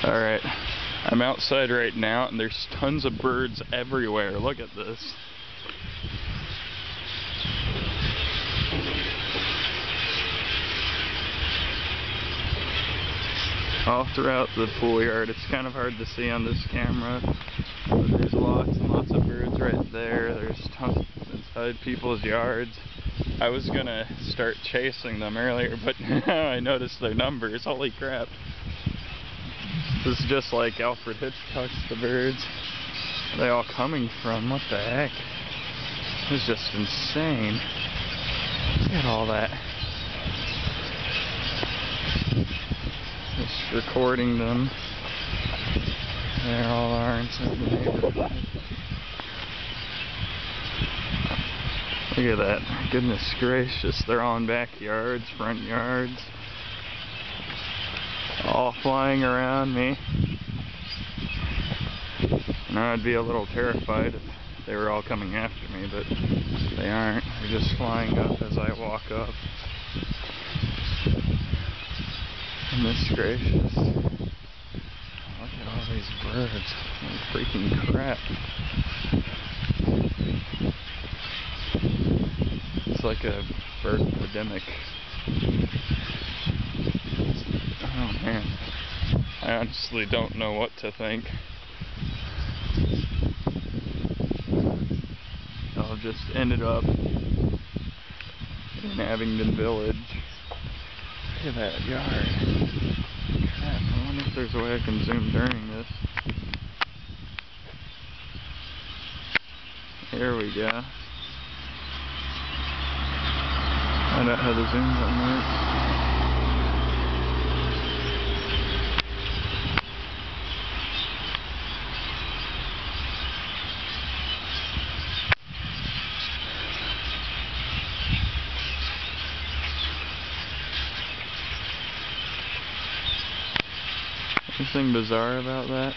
Alright, I'm outside right now and there's tons of birds everywhere. Look at this. All throughout the pool yard. It's kind of hard to see on this camera, but there's lots and lots of birds right there. There's tons inside people's yards. I was gonna start chasing them earlier, but now I noticed their numbers. Holy crap. This is just like Alfred Hitchcock's The Birds. Where are they all coming from? What the heck? This is just insane. Look at all that. Just recording them. There all are inside the neighborhood. Look at that. Goodness gracious. They're all in backyards, front yards. All flying around me. Now I'd be a little terrified if they were all coming after me, but they aren't. They're just flying up as I walk up. Goodness gracious. Look at all these birds. Holy freaking crap. It's like a bird epidemic. Oh man. I honestly don't know what to think. I've just ended up in Abingdon Village. Look at that yard. Crap, I wonder if there's a way I can zoom during this. Here we go. Find out how the zoom button works. Anything bizarre about that?